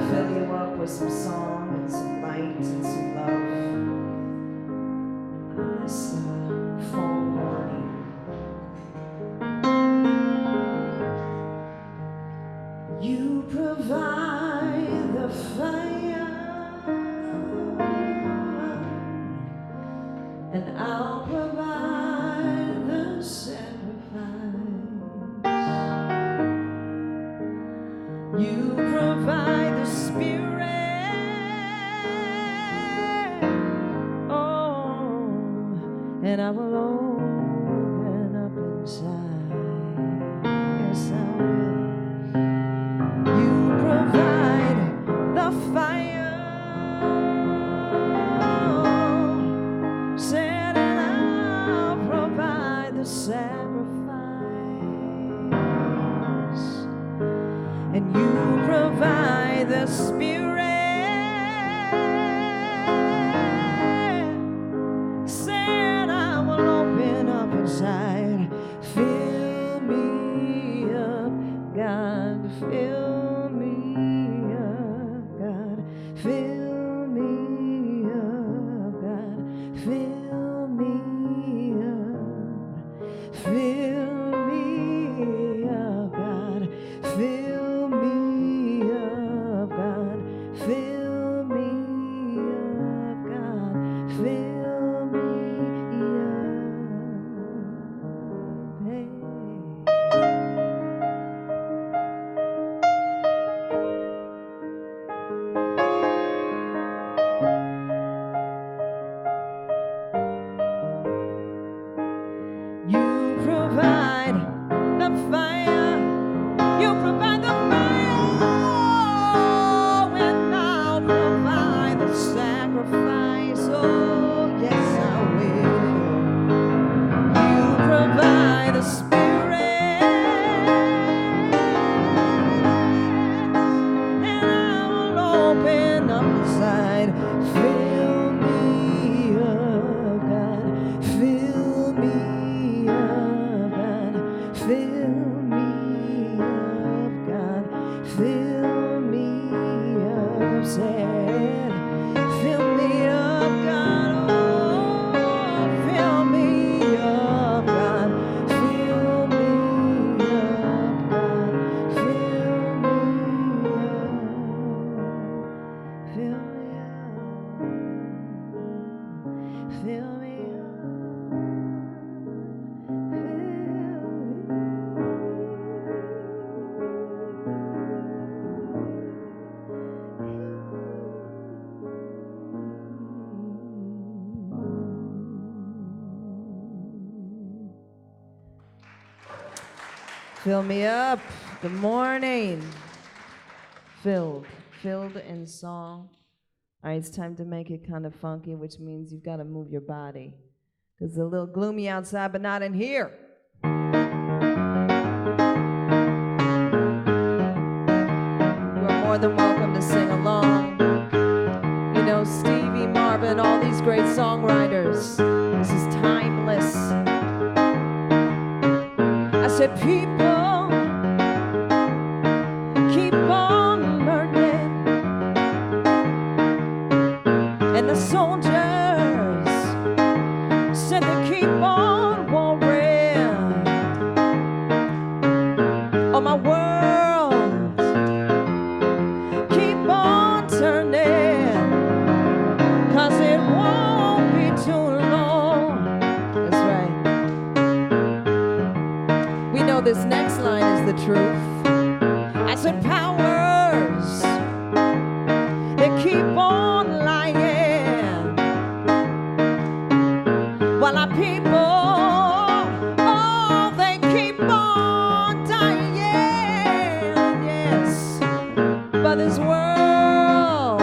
fill you up with some song and some light and some love on this fall morning. You provide the fire, and I'll provide the sacrifice. You provide the spirit, oh, and I will open up inside. Yes, I will. You provide the fire, said, and I'll provide the sacrifice, and you provide the spirit, said, I will open up inside. Fill me up, God, fill me up, God, fill me up, God, fill me up, fill me up, God, fill me up, God, fill me up, God, fill me up, hey. You provide the fire, you provide the fire, oh, and I'll provide the sacrifice, oh, yes I will. You provide the spirit, and I will open up inside. Fill me up, God, fill me up, God, fill me up, God, fill me up, said, fill me up, God, oh, fill me up, God, fill me up, God, fill me up, fill me up, fill me Fill me up. Good morning. Filled in song. All right, it's time to make it kind of funky, which means you've got to move your body. Because it's a little gloomy outside, but not in here. You are more than welcome to sing along. You know, Stevie, Marvin, all these great songwriters. This is timeless. I said, people, keep on learning, and the soldiers said they keep on warring. Oh, my world, keep on turning, 'cause it won't be too long. That's right. We know this next line is the truth. I said, powers, they keep on lying, while our people, oh, they keep on dying. Yes, but this world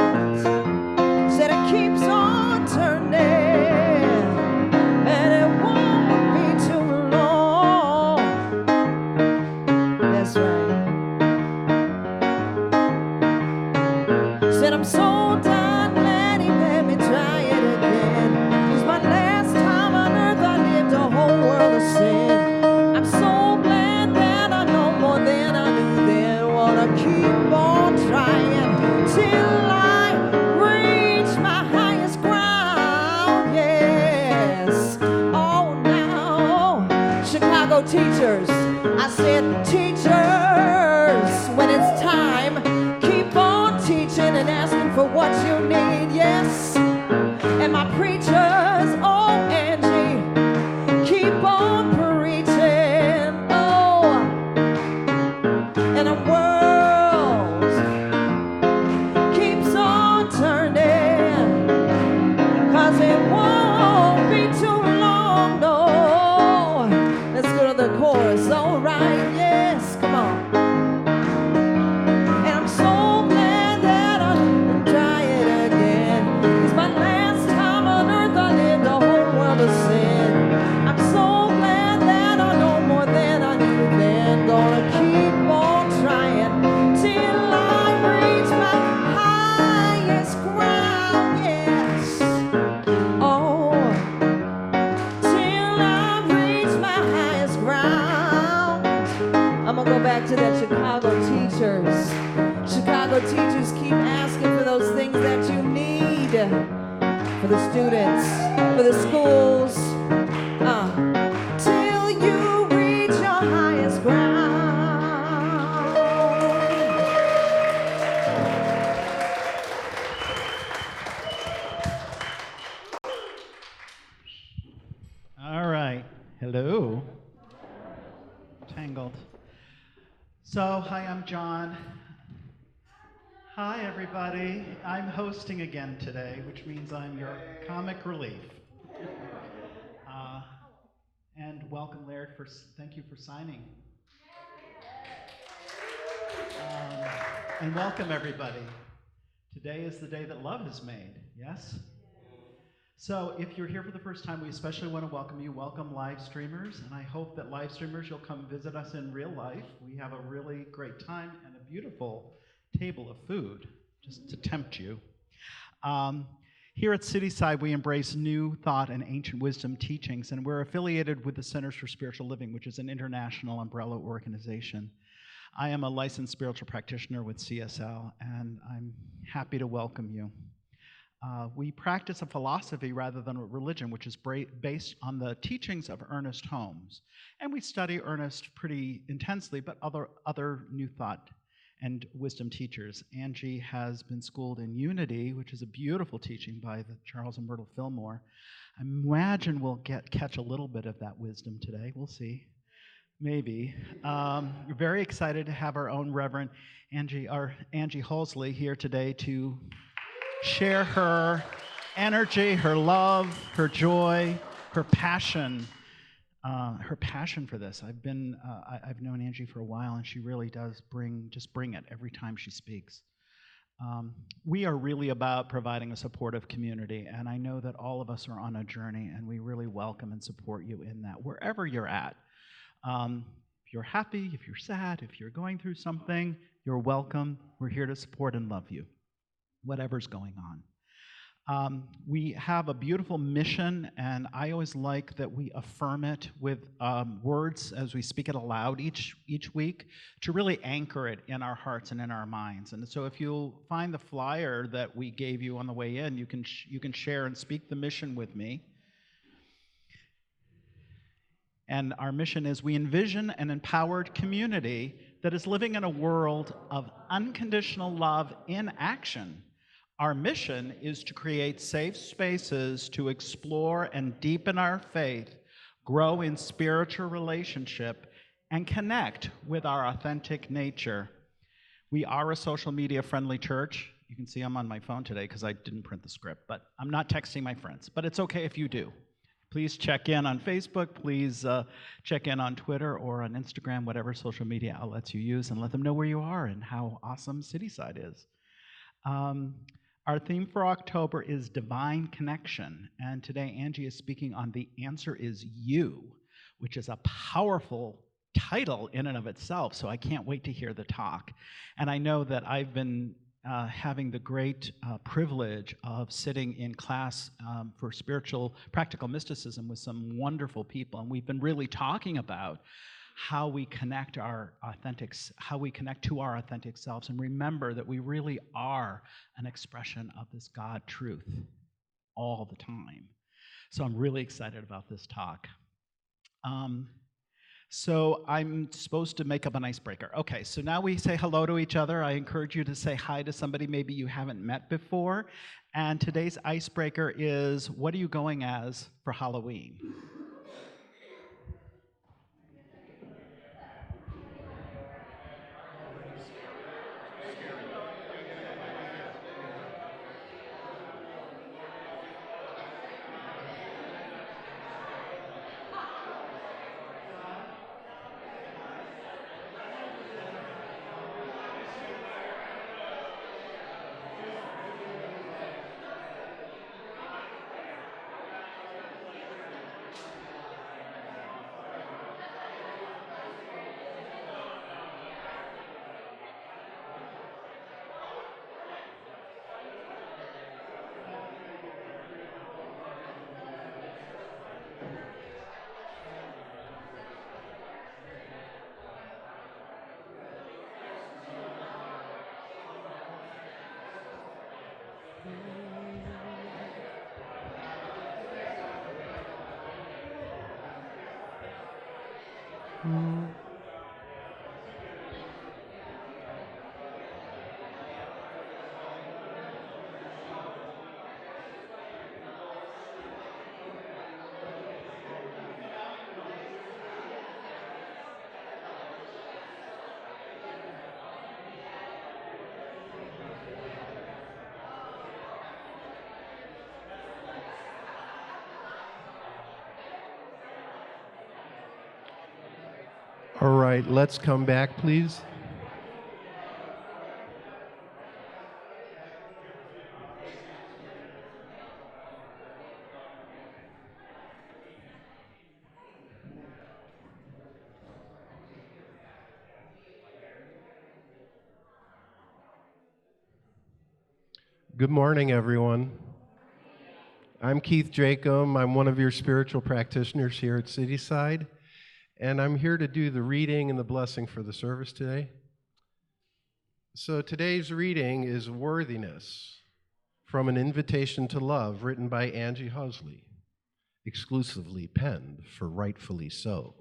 said it keeps on turning, and it won't be too long. That's right. Said I'm so done, let me try it again. 'Cause my last time on earth I lived a whole world of sin. I'm so glad that I know more than I knew then. Wanna keep on trying said, teachers, when it's time, keep on teaching and asking for what you need, yes. And my preachers, oh, Angie, keep on preaching, oh. And the world keeps on turning, 'cause it won't be too long, no. Let's go to the chorus, all right, yes, come on. And I'm so glad that I didn't try it again, 'cause my last time on earth I lived a whole world of sin. I'm so glad that I know more than I knew then. Gonna keep on trying till I reach my highest ground, yes. Oh, till I reach my highest ground. I'm gonna go back to that Chicago teachers. Chicago teachers, keep asking for those things that you need for the students, for the schools, till you reach your highest ground. All right. Hello. Tangled. So, hi, I'm John. Hi, everybody. I'm hosting again today, which means I'm your comic relief. And welcome, Laird. Thank you for signing. And welcome, everybody. Today is the day that love is made. Yes? So if you're here for the first time, we especially want to welcome you. Welcome, live streamers, and I hope that live streamers, you'll come visit us in real life. We have a really great time and a beautiful table of food, just to tempt you. Here at Cityside, we embrace new thought and ancient wisdom teachings, and we're affiliated with the Centers for Spiritual Living, which is an international umbrella organization. I am a licensed spiritual practitioner with CSL, and I'm happy to welcome you. We practice a philosophy rather than a religion, which is based on the teachings of Ernest Holmes. And we study Ernest pretty intensely, but other new thought and wisdom teachers. Angie has been schooled in Unity, which is a beautiful teaching by the Charles and Myrtle Fillmore. I imagine we'll catch a little bit of that wisdom today. We'll see. Maybe. We're very excited to have our own Reverend Anjie Hosley here today to share her energy, her love, her joy, her passion for this. I've known Angie for a while, and she really does bring it every time she speaks. We are really about providing a supportive community, and I know that all of us are on a journey, and we really welcome and support you in that, wherever you're at. If you're happy, if you're sad, if you're going through something, you're welcome. We're here to support and love you, whatever's going on. We have a beautiful mission, and I always like that we affirm it with words as we speak it aloud each week to really anchor it in our hearts and in our minds. And so if you'll find the flyer that we gave you on the way in, you can share and speak the mission with me. And our mission is we envision an empowered community that is living in a world of unconditional love in action. Our mission is to create safe spaces to explore and deepen our faith, grow in spiritual relationship, and connect with our authentic nature. We are a social media friendly church. You can see I'm on my phone today because I didn't print the script, but I'm not texting my friends, but it's okay if you do. Please check in on Facebook, please check in on Twitter or on Instagram, whatever social media outlets you use, and let them know where you are and how awesome Cityside is. Our theme for October is Divine Connection, and today Angie is speaking on The Answer Is You, which is a powerful title in and of itself, so I can't wait to hear the talk. And I know that I've been having the great privilege of sitting in class for spiritual practical mysticism with some wonderful people, and we've been really talking about how we connect to our authentic selves, and remember that we really are an expression of this God truth all the time. So I'm really excited about this talk. So I'm supposed to make up an icebreaker. Okay, so now we say hello to each other. I encourage you to say hi to somebody maybe you haven't met before. And today's icebreaker is, what are you going as for Halloween? All right, let's come back, please. Good morning, everyone. I'm Keith Jacob. I'm one of your spiritual practitioners here at Cityside, and I'm here to do the reading and the blessing for the service today. So today's reading is Worthiness from An Invitation to Love, written by Anjie Hosley, exclusively penned for Rightfully So.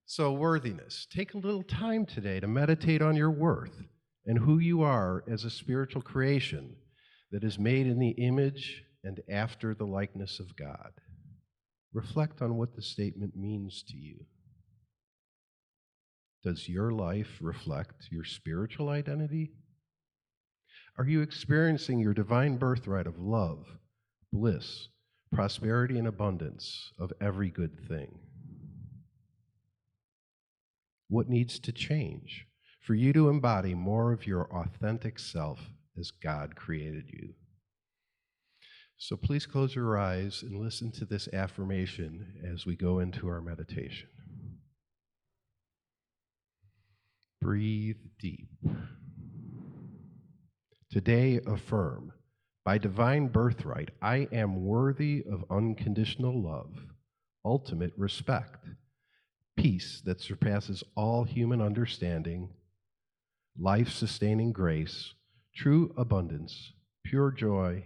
So worthiness, take a little time today to meditate on your worth and who you are as a spiritual creation that is made in the image and after the likeness of God. Reflect on what the statement means to you. Does your life reflect your spiritual identity? Are you experiencing your divine birthright of love, bliss, prosperity, and abundance of every good thing? What needs to change for you to embody more of your authentic self as God created you? So please close your eyes and listen to this affirmation as we go into our meditation. Breathe deep. Today affirm, by divine birthright, I am worthy of unconditional love, ultimate respect, peace that surpasses all human understanding, life-sustaining grace, true abundance, pure joy,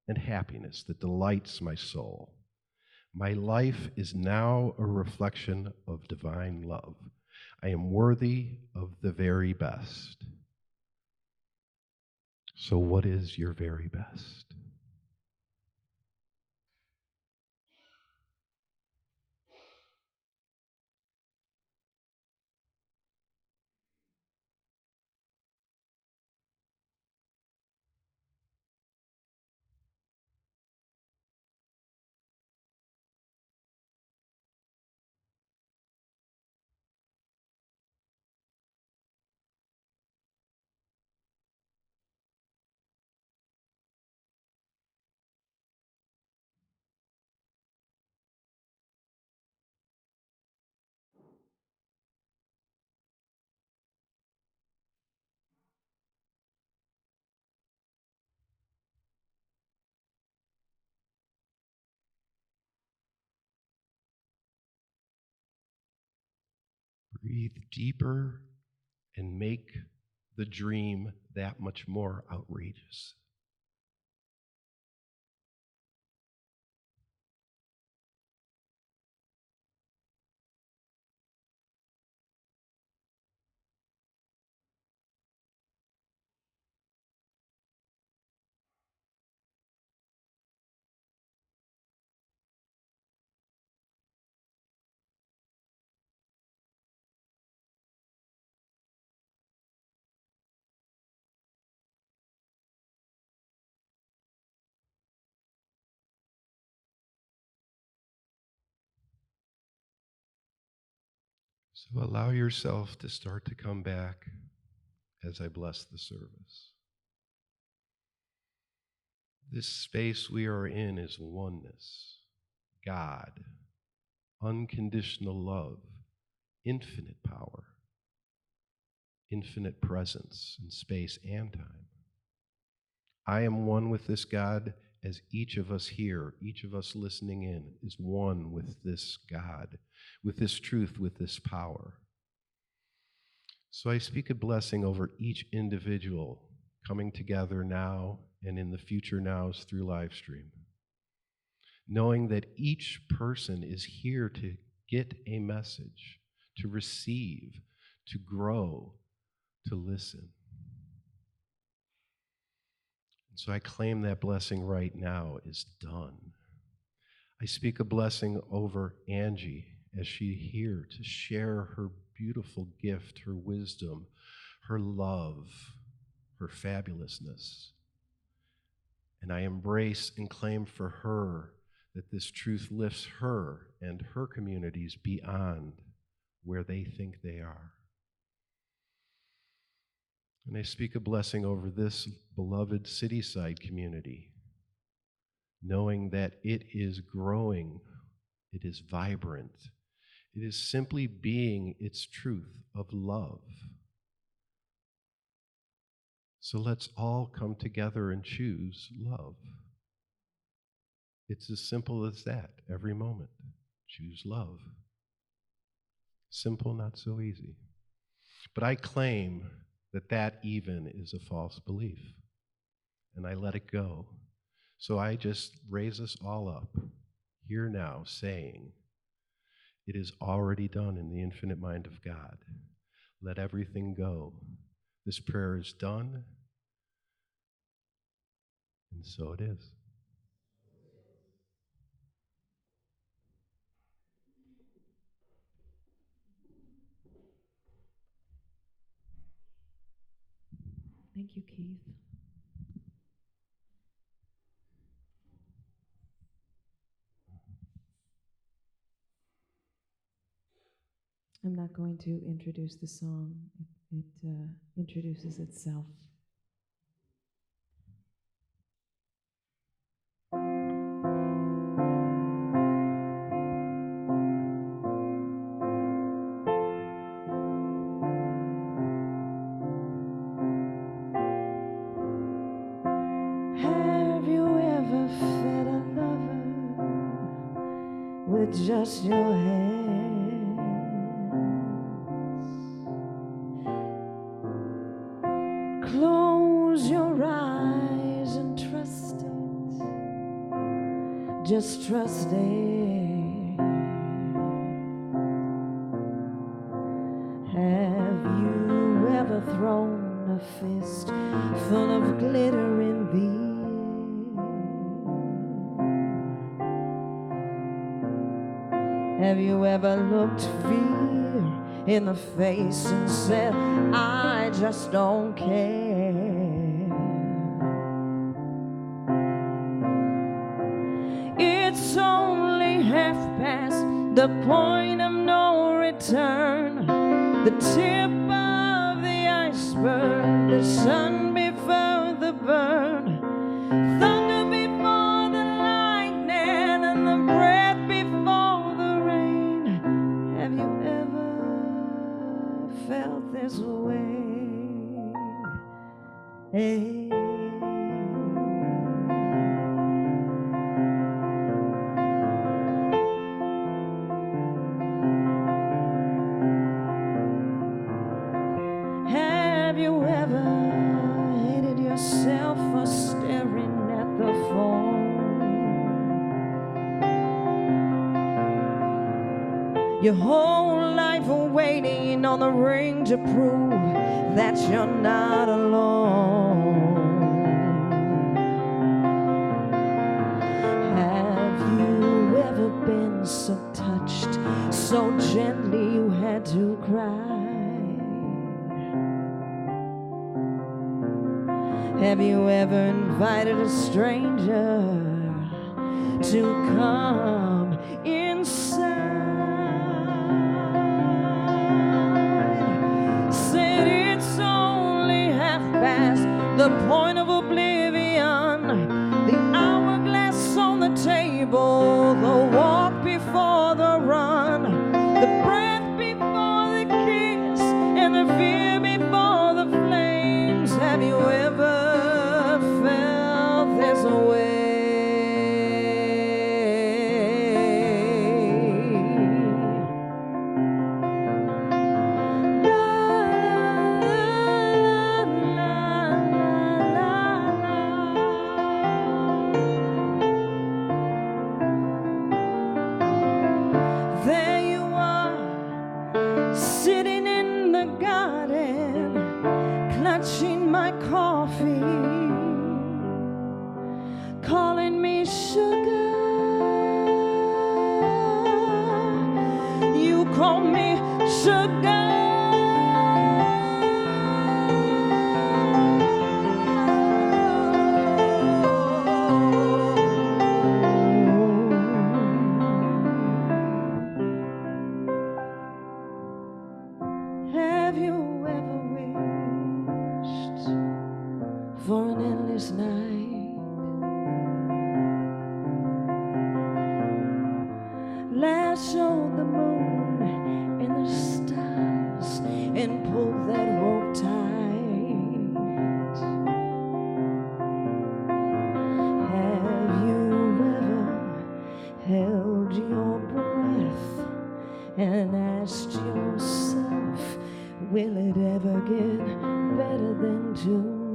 and happiness that delights my soul. My life is now a reflection of divine love. I am worthy of the very best. So what is your very best? Breathe deeper and make the dream that much more outrageous. So allow yourself to start to come back as I bless the service. This space we are in is oneness, God, unconditional love, infinite power, infinite presence in space and time. I am one with this God as each of us here, each of us listening in, is one with this God, with this truth, with this power. So I speak a blessing over each individual coming together now and in the future nows through Livestream, knowing that each person is here to get a message, to receive, to grow, to listen. So I claim that blessing right now is done. I speak a blessing over Anjie as she here to share her beautiful gift, her wisdom, her love, her fabulousness. And I embrace and claim for her that this truth lifts her and her communities beyond where they think they are. And I speak a blessing over this beloved Cityside community, knowing that it is growing, it is vibrant, it is simply being its truth of love. So let's all come together and choose love. It's as simple as that every moment. Choose love. Simple, not so easy. But I claim that even is a false belief, and I let it go. So I just raise us all up here now saying, it is already done in the infinite mind of God. Let everything go. This prayer is done, and so it is. Thank you, Keith. I'm not going to introduce the song. It introduces itself. Have you ever fed a lover with just your hands? Close your eyes and trust it. Just trust it. Have you ever thrown a fist full of glitter in the air? Have you ever looked fear in the face and said, I just don't care? It's only half past the point of no return, the tip of the iceberg, the sun before the burn, thunder before the lightning, and the breath before the rain. Have you ever felt this way? Hey. Have you ever hated yourself for staring at the phone? Your whole life waiting on the ring to prove that you're not alone. Have you ever been so touched, so gently you had to cry? Have you ever invited a stranger to come inside? past the point of oblivion, the hourglass on the table, the walk before the run, the breath before the kiss, and the fear before the flames. Have you ever felt this way? There you are, sitting in the garden, clutching my coffee, calling me sugar. You call me sugar. Have you ever wished for an endless night? Lassoed the moon and the stars and pulled that rope tight. Have you ever held your breath and asked yourself, will it ever get better than tonight?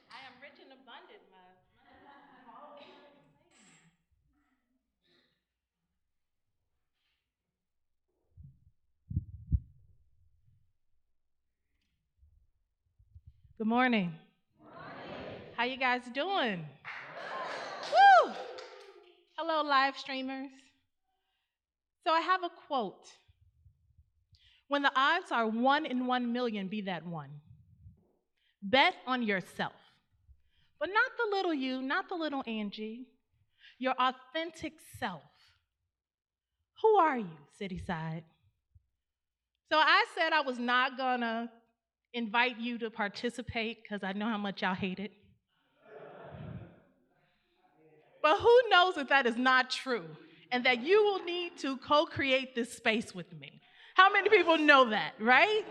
I am rich and abundant, Good morning. How you guys doing? Woo! Hello, live streamers. So I have a quote. When the odds are 1 in 1 million, be that one. Bet on yourself. But not the little you, not the little Angie, your authentic self. Who are you, Cityside? So I said I was not gonna invite you to participate because I know how much y'all hate it. But who knows if that is not true and that you will need to co-create this space with me? How many people know that, right?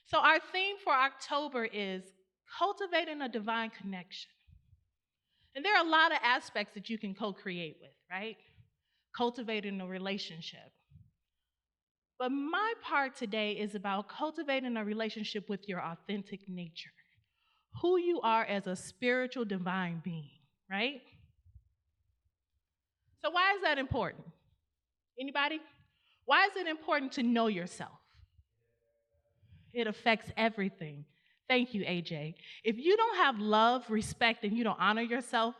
So our theme for October is cultivating a divine connection. And there are a lot of aspects that you can co-create with, right? Cultivating a relationship. But my part today is about cultivating a relationship with your authentic nature, who you are as a spiritual divine being, right? So why is that important? Anybody? Why is it important to know yourself? It affects everything. Thank you, AJ. If you don't have love, respect, and you don't honor yourself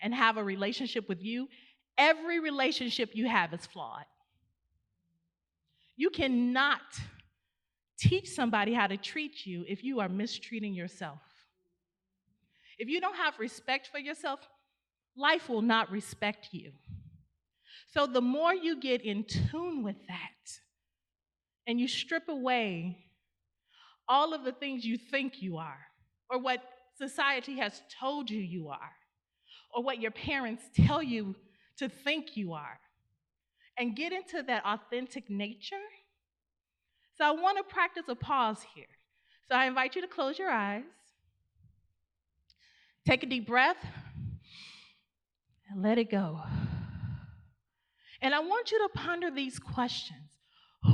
and have a relationship with you, every relationship you have is flawed. You cannot teach somebody how to treat you if you are mistreating yourself. If you don't have respect for yourself, life will not respect you. So the more you get in tune with that and you strip away all of the things you think you are, or what society has told you you are, or what your parents tell you to think you are, and get into that authentic nature. So I want to practice a pause here. So I invite you to close your eyes, take a deep breath, and let it go. And I want you to ponder these questions.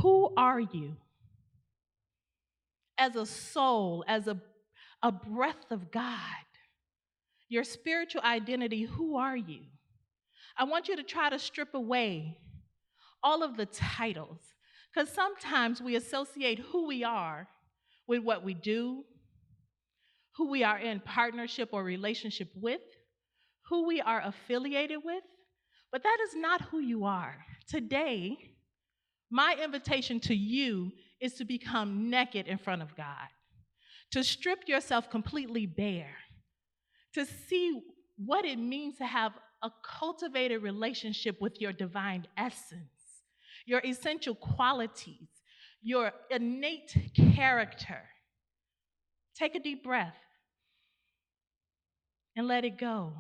Who are you? As a soul, as a breath of God, your spiritual identity, who are you? I want you to try to strip away all of the titles. Because sometimes we associate who we are with what we do, who we are in partnership or relationship with, who we are affiliated with, but that is not who you are. Today, my invitation to you is to become naked in front of God, to strip yourself completely bare, to see what it means to have a cultivated relationship with your divine essence, your essential qualities, your innate character. Take a deep breath and let it go.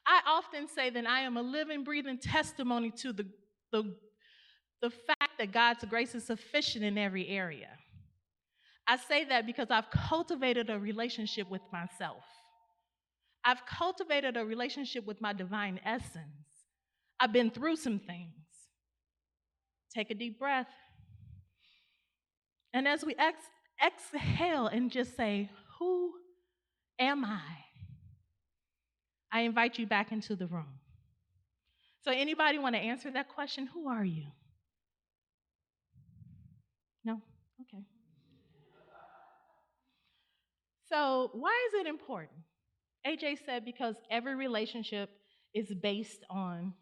I often say that I am a living, breathing testimony to the fact that God's grace is sufficient in every area. I say that because I've cultivated a relationship with myself. I've cultivated a relationship with my divine essence. I've been through some things. Take a deep breath. And as we exhale and just say, who am I? I invite you back into the room. So anybody want to answer that question? Who are you? No? Okay. So why is it important? AJ said because every relationship is based on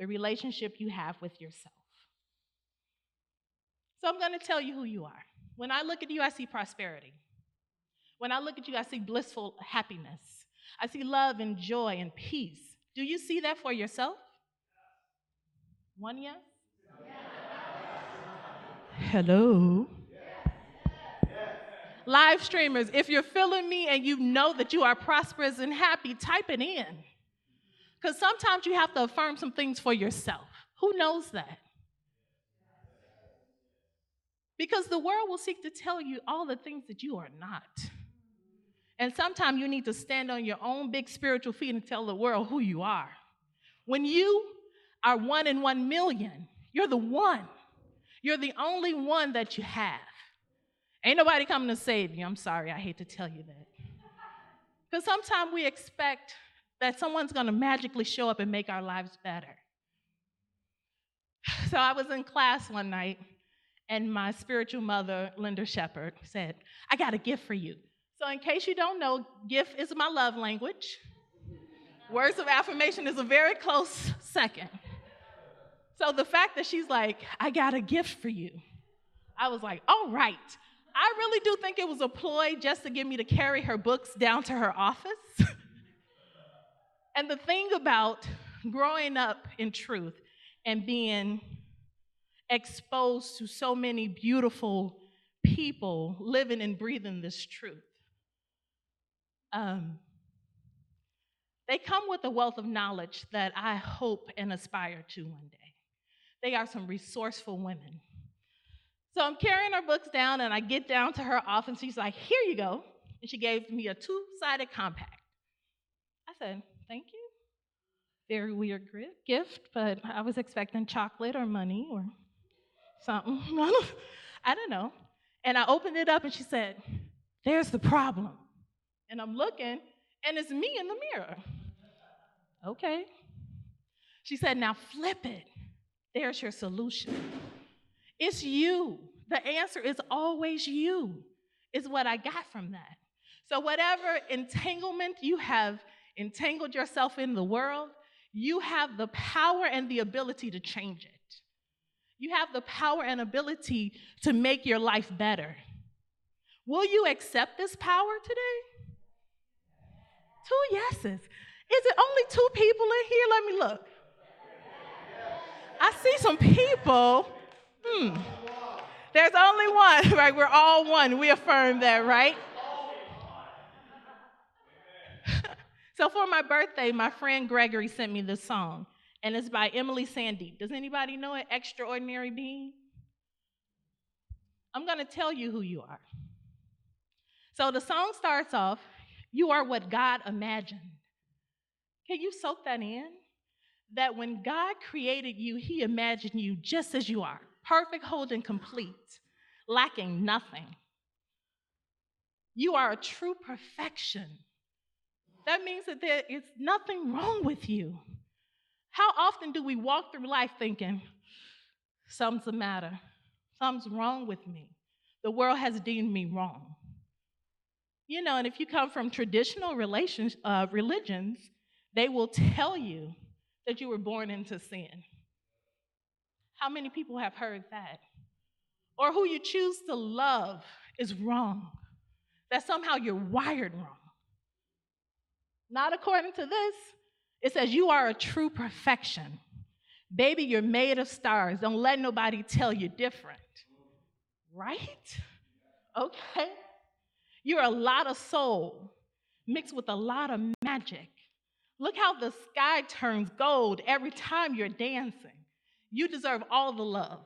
the relationship you have with yourself. So I'm going to tell you who you are. When I look at you, I see prosperity. When I look at you, I see blissful happiness. I see love and joy and peace. Do you see that for yourself? One yes? Hello? Live streamers, if you're feeling me and you know that you are prosperous and happy, type it in. Because sometimes you have to affirm some things for yourself. Who knows that? Because the world will seek to tell you all the things that you are not. And sometimes you need to stand on your own big spiritual feet and tell the world who you are. When you are 1 in 1 million, you're the one. You're the only one that you have. Ain't nobody coming to save you. I'm sorry, I hate to tell you that. Because sometimes we expect that someone's going to magically show up and make our lives better. So I was in class one night, and my spiritual mother, Linda Shepherd, said, I got a gift for you. So in case you don't know, gift is my love language. Words of affirmation is a very close second. So the fact that she's like, I got a gift for you, I was like, all right. I really do think it was a ploy just to get me to carry her books down to her office. And the thing about growing up in truth and being exposed to so many beautiful people living and breathing this truth, they come with a wealth of knowledge that I hope and aspire to one day. They are some resourceful women. So I'm carrying her books down, and I get down to her office. She's like, here you go. And she gave me a 2-sided compact. I said, thank you. Very weird gift, but I was expecting chocolate or money or something. I don't know. And I opened it up, and she said, there's the problem. And I'm looking, and it's me in the mirror. Okay. She said, now flip it. There's your solution. It's you. The answer is always you, is what I got from that. So whatever entanglement you have entangled yourself in the world, you have the power and the ability to change it. You have the power and ability to make your life better. Will you accept this power today? 2 yeses. Is it only 2 people in here? Let me look. I see some people. There's only one, right? We're all one. We affirm that, right? So for my birthday, my friend Gregory sent me this song, and it's by Emily Sandé. Does anybody know it? Extraordinary Being? I'm going to tell you who you are. So the song starts off, you are what God imagined. Can you soak that in? That when God created you, he imagined you just as you are, perfect, whole, and complete, lacking nothing. You are a true perfection. That means that there is nothing wrong with you. How often do we walk through life thinking, Something's the matter. Something's wrong with me. The world has deemed me wrong. You know, and if you come from traditional religions, they will tell you that you were born into sin. How many people have heard that? Or who you choose to love is wrong, that somehow you're wired wrong. Not according to this. It says you are a true perfection. Baby, you're made of stars. Don't let nobody tell you different. Right? Okay. You're a lot of soul mixed with a lot of magic. Look how the sky turns gold every time you're dancing. You deserve all the love.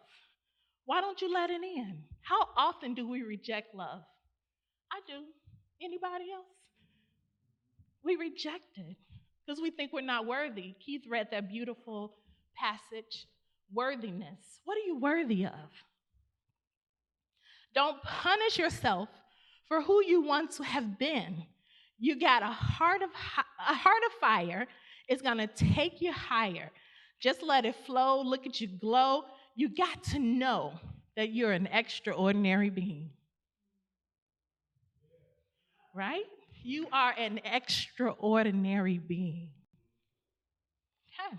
Why don't you let it in? How often do we reject love? I do. Anybody else? We reject it because we think we're not worthy. Keith read that beautiful passage, worthiness. What are you worthy of? Don't punish yourself for who you once have been. You got a heart of fire. It's going to take you higher. Just let it flow. Look at you glow. You got to know that you're an extraordinary being. Right? You are an extraordinary being. Okay.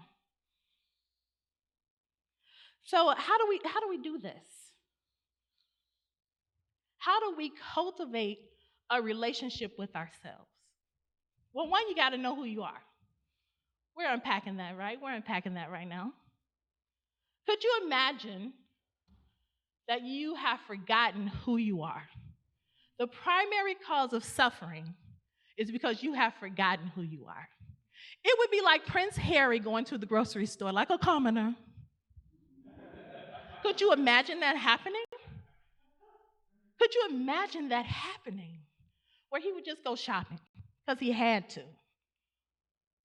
So how do we do this? How do we cultivate a relationship with ourselves? Well, one, you got to know who you are. We're unpacking that, right? We're unpacking that right now. Could you imagine that you have forgotten who you are? The primary cause of suffering is because you have forgotten who you are. It would be like Prince Harry going to the grocery store like a commoner. Could you imagine that happening? Could you imagine that happening? Where he would just go shopping because he had to.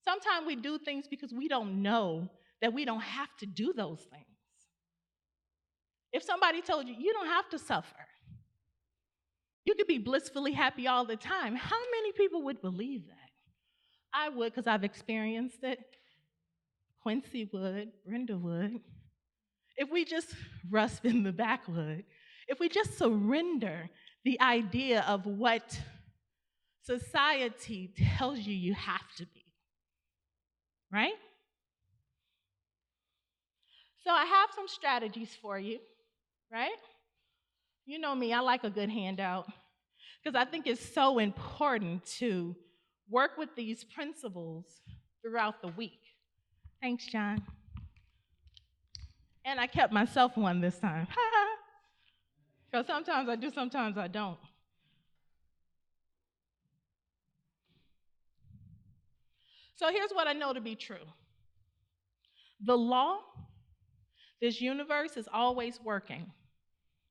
Sometimes we do things because we don't know that we don't have to do those things. If somebody told you, you don't have to suffer, you could be blissfully happy all the time, how many people would believe that? I would, because I've experienced it. Quincy would, Brenda would. If we just, Russ in the back would, if we just surrender the idea of what society tells you you have to be, right? So I have some strategies for you, right? You know me, I like a good handout because I think it's so important to work with these principles throughout the week. Thanks, John. And I kept myself one this time. Because sometimes I do, sometimes I don't. So here's what I know to be true. The law, this universe is always working.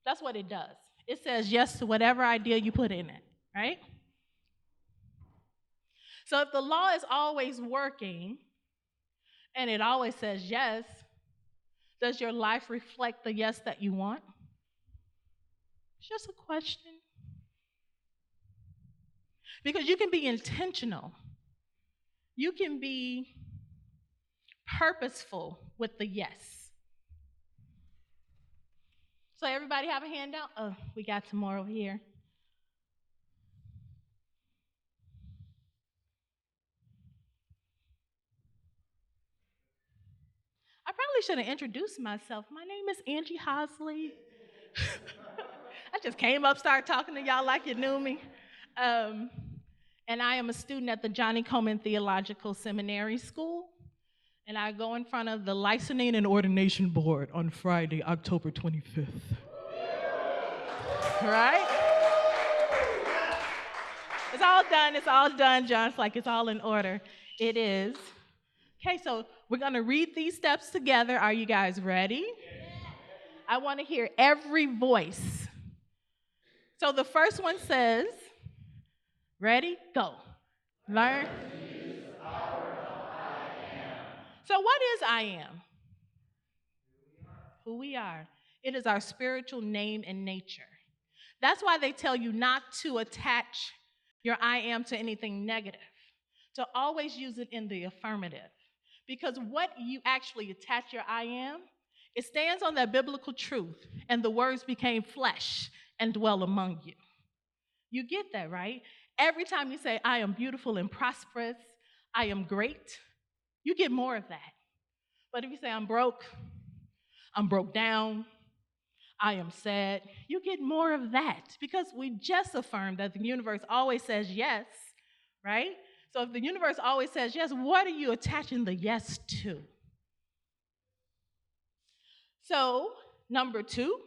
That's what it does. It says yes to whatever idea you put in it, right? So if the law is always working and it always says yes, does your life reflect the yes that you want? It's just a question. Because you can be intentional. You can be purposeful with the yes. So everybody have a handout? Oh, we got some more over here. I probably should have introduced myself. My name is Anjie Hosley. I just came up, started talking to y'all like you knew me. And I am a student at the Johnny Coleman Theological Seminary School. And I go in front of the Licensing and Ordination Board on Friday, October 25th. Right? It's all done, John. It's like it's all in order. It is. Okay, so we're going to read these steps together. Are you guys ready? I want to hear every voice. So the first one says, ready, go. Learn. So what is I am? Who we are. It is our spiritual name and nature. That's why they tell you not to attach your I am to anything negative, to always use it in the affirmative. Because what you actually attach your I am It stands on that biblical truth, and the words became flesh and dwell among you. You get that, right? Every time you say, I am beautiful and prosperous, I am great, you get more of that. But if you say, I'm broke down, I am sad, you get more of that because we just affirmed that the universe always says yes, right? So if the universe always says yes, what are you attaching the yes to? So, number 2.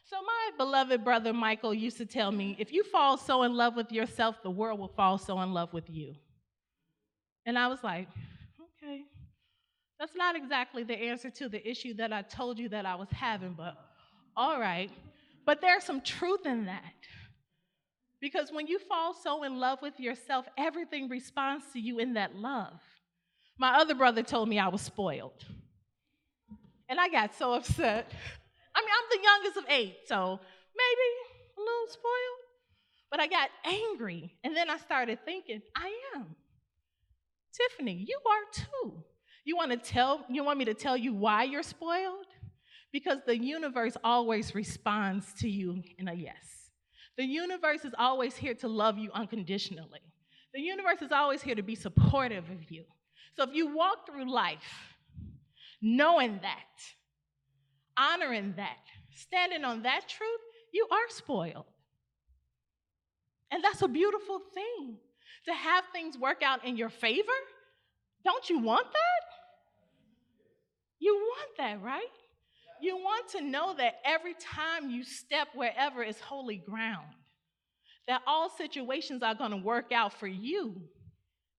So my beloved brother Michael used to tell me, if you fall so in love with yourself, the world will fall so in love with you. And I was like, okay, that's not exactly the answer to the issue that I told you that I was having, but all right. But there's some truth in that. Because when you fall so in love with yourself, everything responds to you in that love. My other brother told me I was spoiled. And I got so upset. I mean, I'm the youngest of 8, so maybe a little spoiled. But I got angry, and then I started thinking, I am. Tiffany, you are too. You want me to tell you why you're spoiled? Because the universe always responds to you in a yes. The universe is always here to love you unconditionally. The universe is always here to be supportive of you. So if you walk through life knowing that, honoring that, standing on that truth, you are spoiled. And that's a beautiful thing. To have things work out in your favor, don't you want that? You want that, right? You want to know that every time you step wherever is holy ground, that all situations are going to work out for you.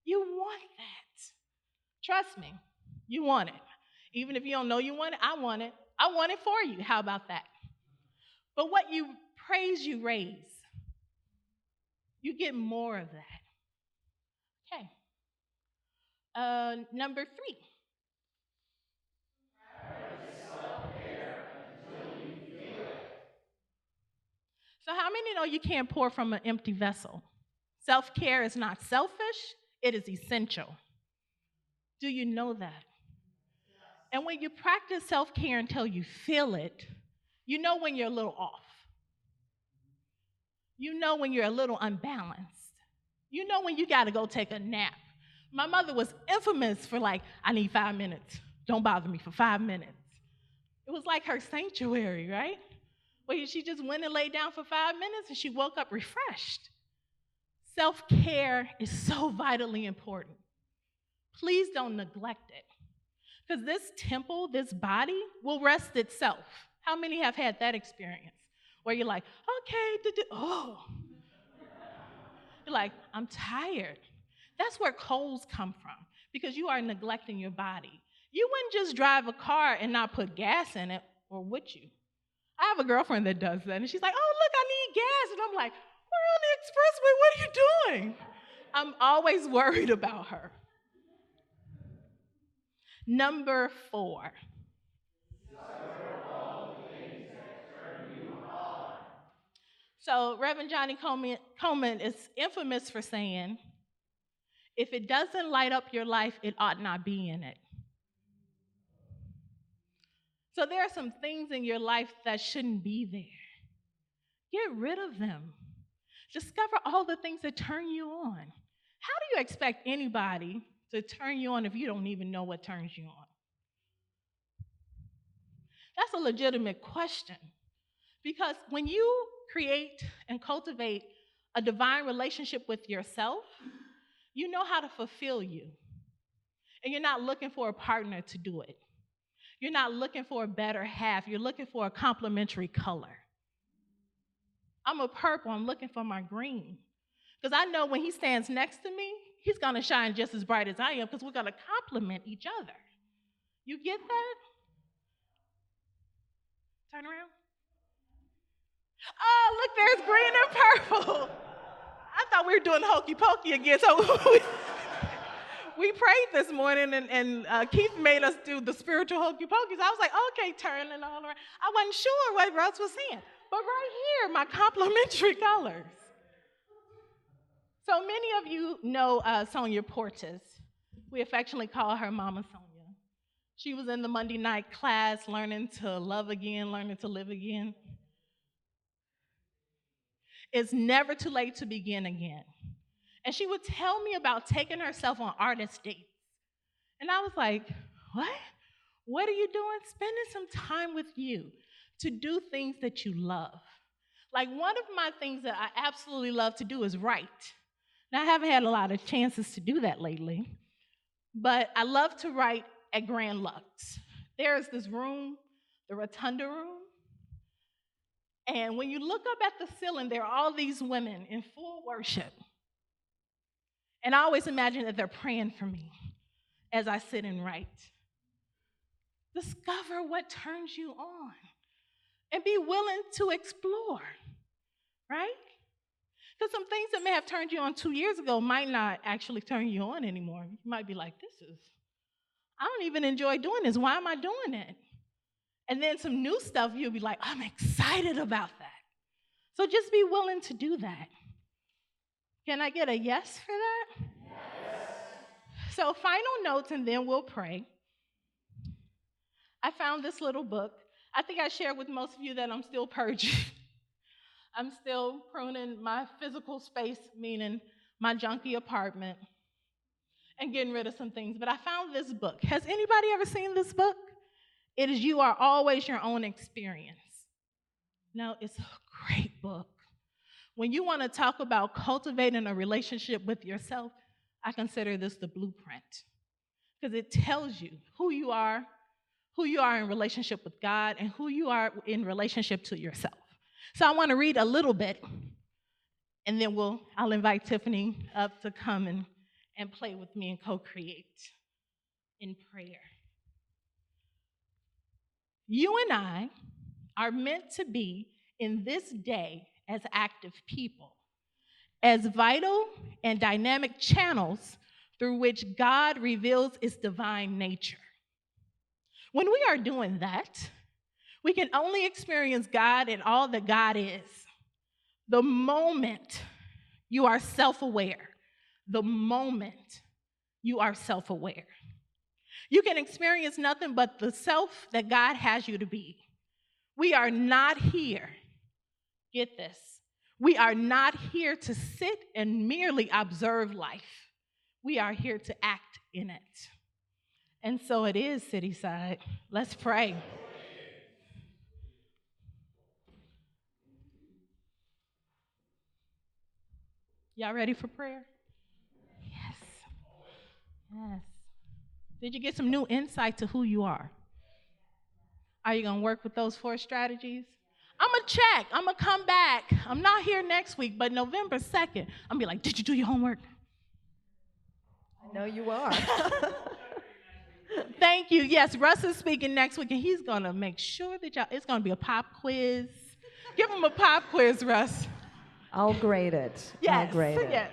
You want that. Trust me, you want it. Even if you don't know you want it, I want it. I want it for you. How about that? But what you praise, you raise. You get more of that. Okay. Number 3. So how many know you can't pour from an empty vessel? Self-care is not selfish, it is essential. Do you know that? And when you practice self-care until you feel it, you know when you're a little off. You know when you're a little unbalanced. You know when you got to go take a nap. My mother was infamous for I need 5 minutes. Don't bother me for 5 minutes. It was like her sanctuary, right? Where she just went and laid down for 5 minutes and she woke up refreshed. Self-care is so vitally important. Please don't neglect it. Because this temple, this body, will rest itself. How many have had that experience? Where you're like, okay, oh. You're like, I'm tired. That's where colds come from, because you are neglecting your body. You wouldn't just drive a car and not put gas in it, or would you? I have a girlfriend that does that, and she's like, oh, look, I need gas. And I'm like, we're on the expressway. What are you doing? I'm always worried about her. Number 4. So Reverend Johnny Coleman is infamous for saying, if it doesn't light up your life, it ought not be in it. So there are some things in your life that shouldn't be there. Get rid of them. Discover all the things that turn you on. How do you expect anybody to turn you on if you don't even know what turns you on? That's a legitimate question. Because when you create and cultivate a divine relationship with yourself, you know how to fulfill you. And you're not looking for a partner to do it. You're not looking for a better half. You're looking for a complementary color. I'm a purple. I'm looking for my green. Because I know when he stands next to me, he's going to shine just as bright as I am, because we're going to complement each other. You get that? Turn around. Oh, look, there's green and purple. I thought we were doing hokey pokey again. So we prayed this morning, and Keith made us do the spiritual hokey pokey. So I was like, okay, turning all around. I wasn't sure what Russ was saying. But right here, my complementary colors. So many of you know Sonia Portis. We affectionately call her Mama Sonia. She was in the Monday night class learning to love again, learning to live again. It's never too late to begin again. And she would tell me about taking herself on artist dates. And I was like, what? What are you doing? Spending some time with you to do things that you love. Like one of my things that I absolutely love to do is write. Now, I haven't had a lot of chances to do that lately, but I love to write at Grand Lux. There's this room, the Rotunda Room, and when you look up at the ceiling, there are all these women in full worship. And I always imagine that they're praying for me as I sit and write. Discover what turns you on and be willing to explore, right? Because some things that may have turned you on 2 years ago might not actually turn you on anymore. You might be like, I don't even enjoy doing this. Why am I doing it? And then some new stuff, you'll be like, I'm excited about that. So just be willing to do that. Can I get a yes for that? Yes. So final notes, and then we'll pray. I found this little book. I think I shared with most of you that I'm still purging. I'm still pruning my physical space, meaning my junky apartment, and getting rid of some things. But I found this book. Has anybody ever seen this book? It is You Are Always Your Own Experience. Now, it's a great book. When you want to talk about cultivating a relationship with yourself, I consider this the blueprint, because it tells you who you are in relationship with God, and who you are in relationship to yourself. So I want to read a little bit, and then I'll invite Tiffany up to come and play with me and co-create in prayer. You and I are meant to be in this day as active people, as vital and dynamic channels through which God reveals his divine nature. When we are doing that, we can only experience God and all that God is the moment you are self-aware. The moment you are self-aware. You can experience nothing but the self that God has you to be. We are not here, get this, we are not here to sit and merely observe life. We are here to act in it. And so it is, Cityside. Let's pray. Y'all ready for prayer? Yes. Yes. Did you get some new insight to who you are? Are you going to work with those 4 strategies? I'm going to check. I'm going to come back. I'm not here next week, but November 2nd, I'm going to be like, did you do your homework? I know you are. Thank you. Yes, Russ is speaking next week, and he's going to make sure that it's going to be a pop quiz. Give him a pop quiz, Russ. I'll grade it. Yes, I'll grade it. Yes.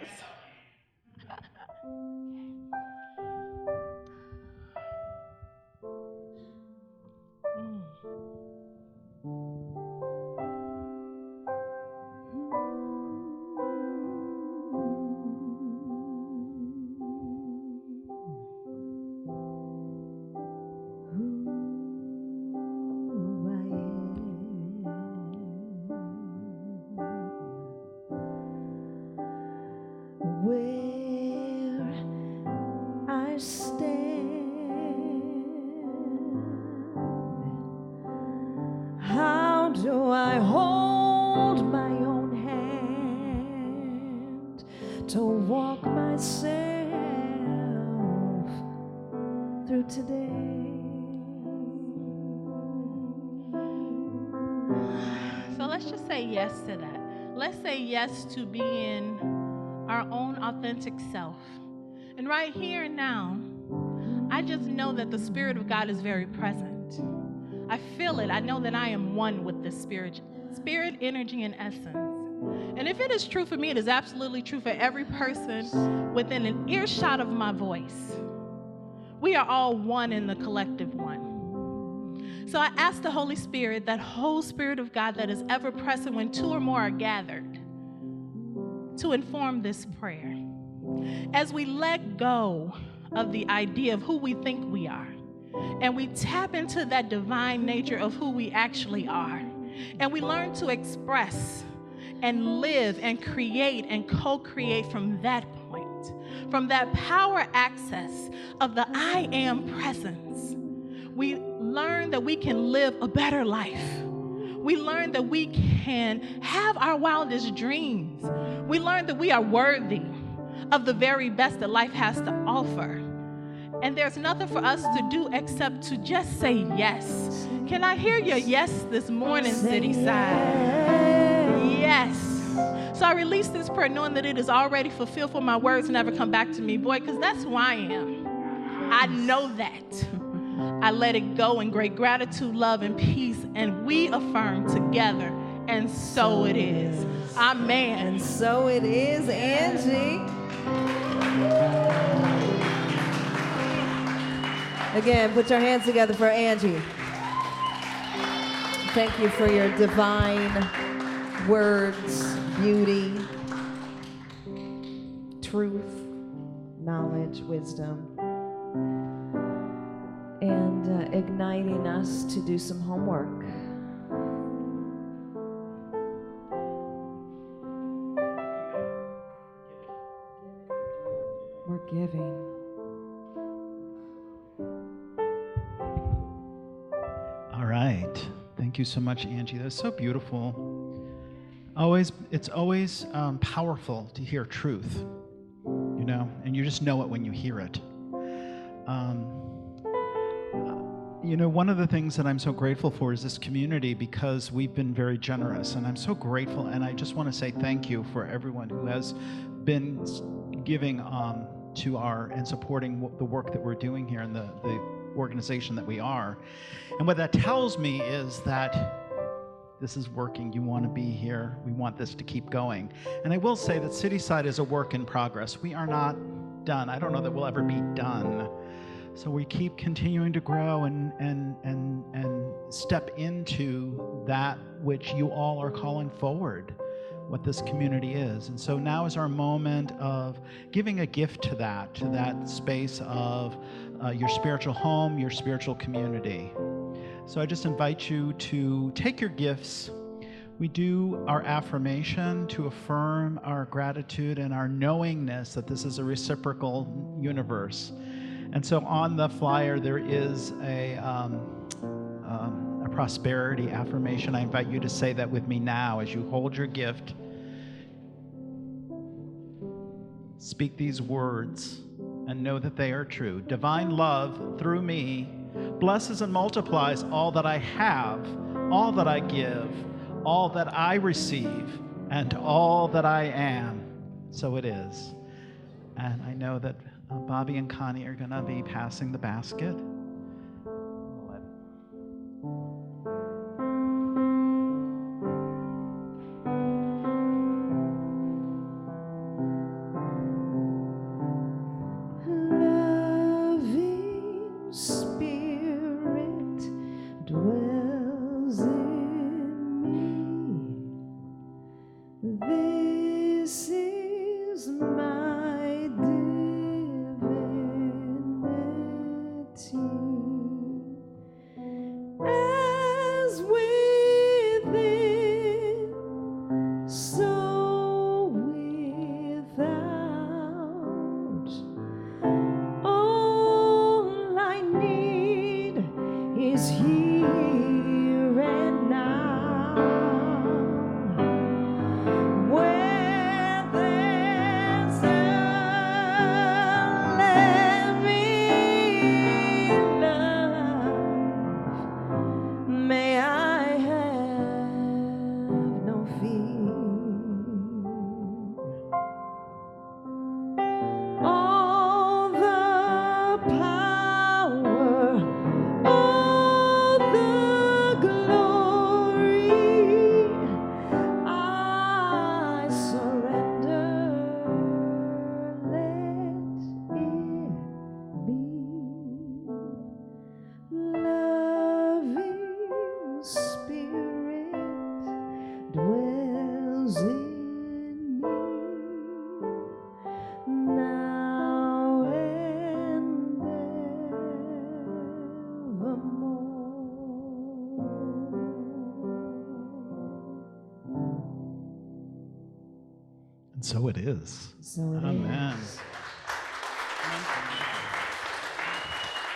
Yes to that. Let's say yes to being our own authentic self. And right here and now, I just know that the Spirit of God is very present. I feel it. I know that I am one with the spirit, energy, and essence. And if it is true for me, it is absolutely true for every person within an earshot of my voice. We are all one in the collective one. So I ask the Holy Spirit, that whole Spirit of God that is ever present when 2 or more are gathered, to inform this prayer. As we let go of the idea of who we think we are, and we tap into that divine nature of who we actually are, and we learn to express and live and create and co-create from that point, from that power access of the I am presence, we learn that we can live a better life. We learn that we can have our wildest dreams. We learn that we are worthy of the very best that life has to offer. And there's nothing for us to do except to just say yes. Can I hear your yes this morning, Cityside? Yes. So I release this prayer knowing that it is already fulfilled, for my words never come back to me, boy, because that's who I am. I know that. I let it go in great gratitude, love, and peace, and we affirm together, and so it is. Amen. And so it is, Angie. Again, put your hands together for Angie. Thank you for your divine words, beauty, truth, knowledge, wisdom, and igniting us to do some homework. We're giving. All right. Thank you so much, Angie. That was so beautiful. It's always powerful to hear truth, you know, and you just know it when you hear it. You know, one of the things that I'm so grateful for is this community, because we've been very generous, and I'm so grateful, and I just want to say thank you for everyone who has been giving to our and supporting the work that we're doing here and the organization that we are. And what that tells me is that this is working. You want to be here. We want this to keep going. And I will say that Cityside is a work in progress. We are not done. I don't know that we'll ever be done. So we keep continuing to grow and step into that which you all are calling forward, what this community is. And so now is our moment of giving a gift to that space of your spiritual home, your spiritual community. So I just invite you to take your gifts. We do our affirmation to affirm our gratitude and our knowingness that this is a reciprocal universe. And so on the flyer, there is a prosperity affirmation. I invite you to say that with me now as you hold your gift. Speak these words and know that they are true. Divine love through me blesses and multiplies all that I have, all that I give, all that I receive, and all that I am. So it is. And I know that Bobby and Connie are going to be passing the basket. Loving Spirit dwells in me. This is my divinity. As within, so without. All I need is here and now. Where there's a living And so it is. So it Amen. is.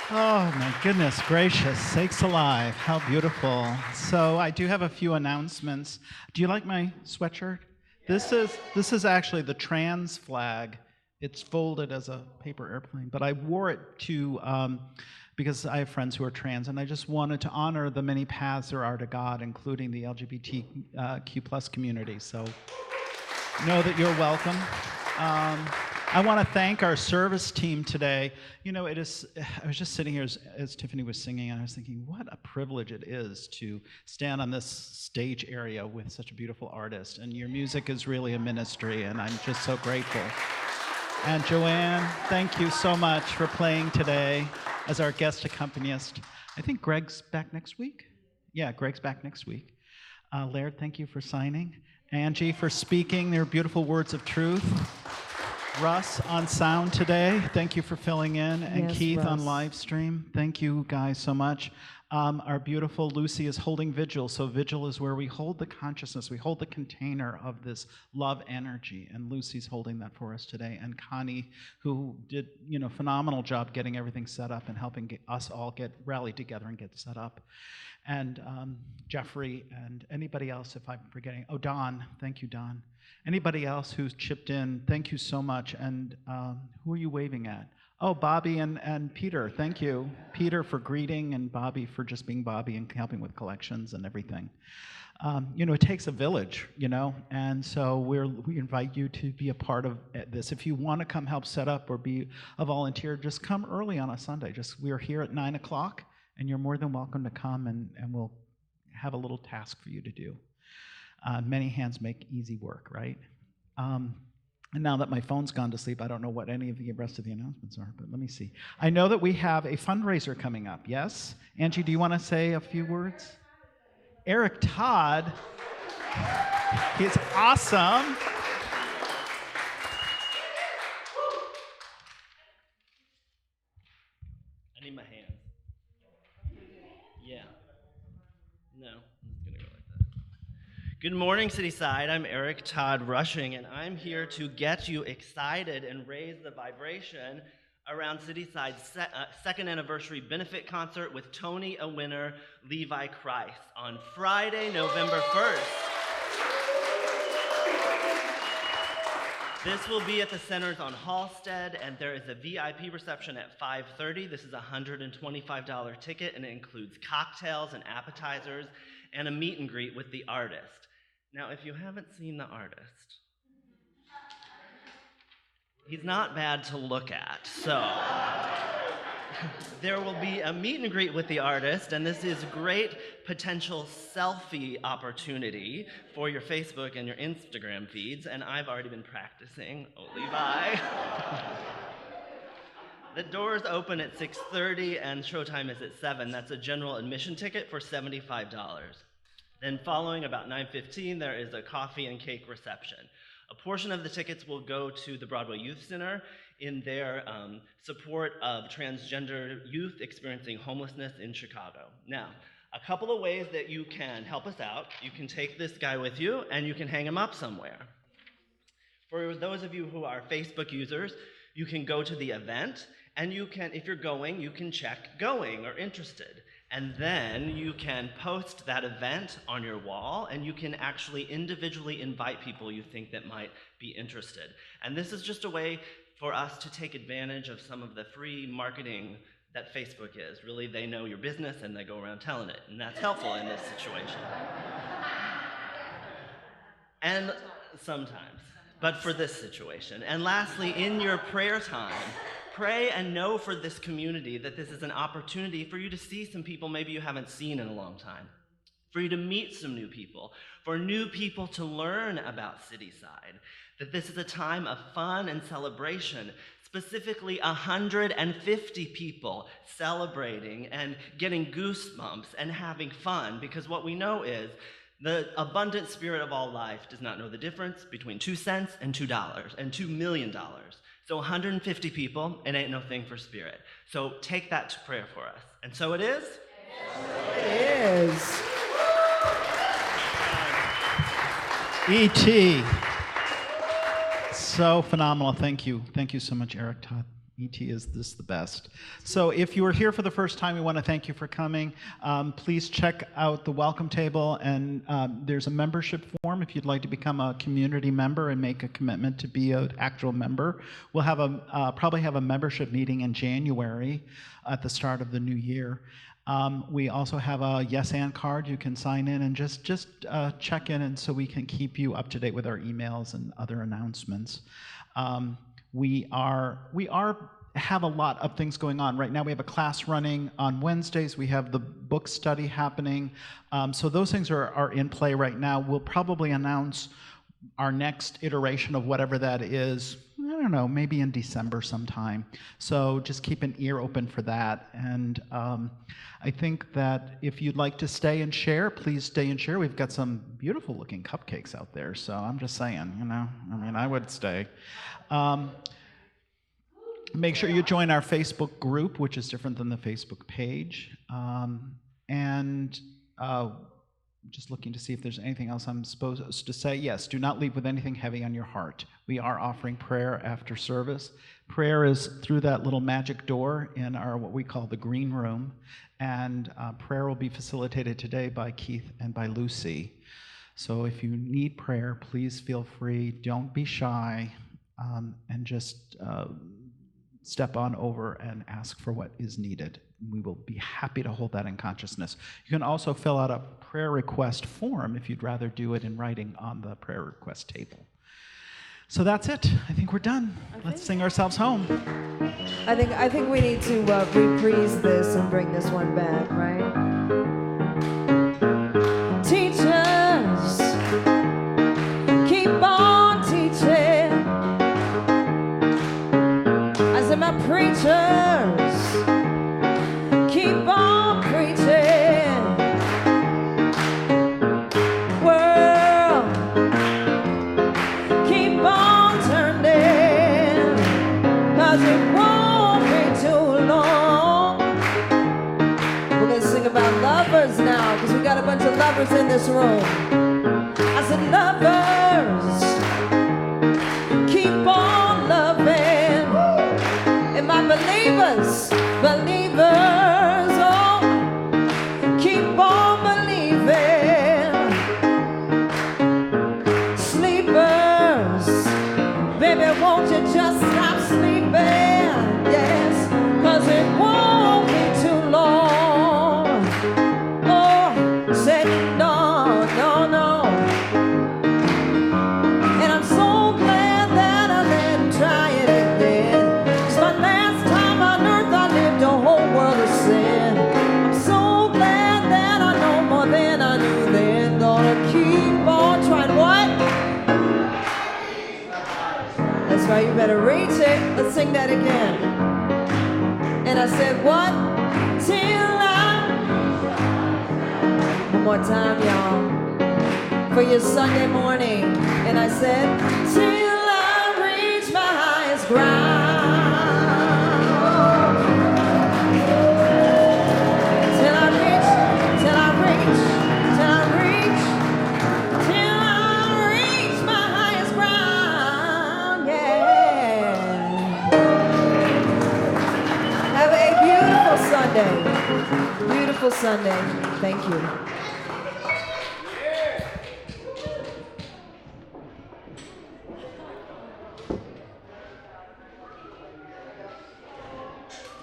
Oh my goodness gracious, sakes alive, how beautiful. So I do have a few announcements. Do you like my sweatshirt? This is actually the trans flag. It's folded as a paper airplane, but I wore it to because I have friends who are trans, and I just wanted to honor the many paths there are to God, including the LGBTQ plus community. So know that you're welcome. I want to thank our service team today. You know, I was just sitting here as Tiffany was singing, and I was thinking, what a privilege it is to stand on this stage area with such a beautiful artist. And your music is really a ministry, and I'm just so grateful. And Joanne, thank you so much for playing today as our guest accompanist. I think Greg's back next week? Yeah, Greg's back next week. Laird, thank you for signing. Angie for speaking their beautiful words of truth. Russ on sound today, thank you for filling in. And Yes, Keith on Russ. live stream, thank you guys so much. Our beautiful Lucy is holding vigil. So vigil is where we hold the consciousness, we hold the container of this love energy. And Lucy's holding that for us today. And Connie, who did phenomenal job getting everything set up and helping us all get rallied together and get set up. And Jeffrey and anybody else, if I'm forgetting. Oh, Don, thank you, Don. Anybody else who's chipped in, thank you so much. And who are you waving at? Oh, Bobby and Peter, thank you. Peter for greeting and Bobby for just being Bobby and helping with collections and everything. It takes a village, and so we invite you to be a part of this. If you want to come help set up or be a volunteer, just come early on a Sunday. We're here at 9 o'clock, and you're more than welcome to come, and we'll have a little task for you to do. Many hands make easy work, right? And now that my phone's gone to sleep, I don't know what any of the rest of the announcements are, but let me see. I know that we have a fundraiser coming up, yes? Angie, do you want to say a few words? Eric Todd, he's awesome. I need my hands. Yeah. No, I'm just gonna go like that. Good morning, Cityside. I'm Eric Todd Rushing, and I'm here to get you excited and raise the vibration around Cityside's second anniversary benefit concert with Tony a winner, Levi Christ, on Friday, November 1st. This will be at the Centers on Halsted, and there is a VIP reception at 5:30. This is a $125 ticket, and it includes cocktails and appetizers and a meet and greet with the artist. Now, if you haven't seen the artist, he's not bad to look at, so there will be a meet and greet with the artist, and this is great potential selfie opportunity for your Facebook and your Instagram feeds, and I've already been practicing. Oh, Levi. The doors open at 6:30 and showtime is at 7. That's a general admission ticket for $75. Then following about 9:15, there is a coffee and cake reception. A portion of the tickets will go to the Broadway Youth Center in their support of transgender youth experiencing homelessness in Chicago. Now, a couple of ways that you can help us out. You can take this guy with you and you can hang him up somewhere. For those of you who are Facebook users, you can go to the event and you can, if you're going, you can check going or interested. And then you can post that event on your wall, and you can actually individually invite people you think that might be interested. And this is just a way for us to take advantage of some of the free marketing that Facebook is. Really, they know your business, and they go around telling it, and that's helpful in this situation. And sometimes, but for this situation. And lastly, in your prayer time, pray and know for this community that this is an opportunity for you to see some people maybe you haven't seen in a long time, for you to meet some new people, for new people to learn about Cityside, that this is a time of fun and celebration, specifically 150 people celebrating and getting goosebumps and having fun, because what we know is the abundant spirit of all life does not know the difference between 2 cents and $2 and $2 million. So 150 people, it ain't no thing for spirit. So take that to prayer for us. And so it is? It is. E.T. So phenomenal. Thank you. Thank you so much, Eric Todd. ET is this the best. So if you are here for the first time, we want to thank you for coming. Please check out the welcome table, and there's a membership form if you'd like to become a community member and make a commitment to be an actual member. We'll have probably have a membership meeting in January at the start of the new year. We also have a Yes and card. You can sign in and just check in, and so we can keep you up to date with our emails and other announcements. We have a lot of things going on. Right now we have a class running on Wednesdays. We have the book study happening. So those things are in play right now. We'll probably announce our next iteration of whatever that is, I don't know, maybe in December sometime. So just keep an ear open for that. And I think that if you'd like to stay and share, please stay and share. We've got some beautiful looking cupcakes out there. So I'm just saying, you know, I mean, I would stay. Make sure you join our Facebook group, which is different than the Facebook page. Just looking to see if there's anything else I'm supposed to say. Yes, do not leave with anything heavy on your heart. We are offering prayer after service. Prayer is through that little magic door in our what we call the green room, and prayer will be facilitated today by Keith and by Lucy. So if you need prayer, please feel free. Don't be shy, and just step on over and ask for what is needed. We will be happy to hold that in consciousness. You can also fill out a prayer request form if you'd rather do it in writing on the prayer request table. So that's it. I think we're done. Let's sing ourselves home. I think we need to reprise this and bring this one back, right? Teachers, keep on teaching. I said, my preachers, keep on preaching. World, keep on turning, 'cause it won't be too long. We're gonna sing about lovers now, 'cause we got a bunch of lovers in this room. I said, lovers, keep on loving. And my believers, oh, keep on believing. Sleepers, baby, won't you just stop sleeping? Yes, 'cause it won't be too long. Oh, said no, no, no. And I'm so glad that I let him try it again. 'Cause my last time on earth I lived a whole world of sin. I'm so glad that I know more than I knew then. Gonna keep on trying. What? That's right, you better reach it. Let's sing that again. And I said, what? Till I... One more time, y'all. For your Sunday morning. And I said, till I reach my highest ground. Till I reach, till I reach, till I reach, till I reach my highest ground. Yeah. Have a beautiful Sunday. Beautiful Sunday. Thank you.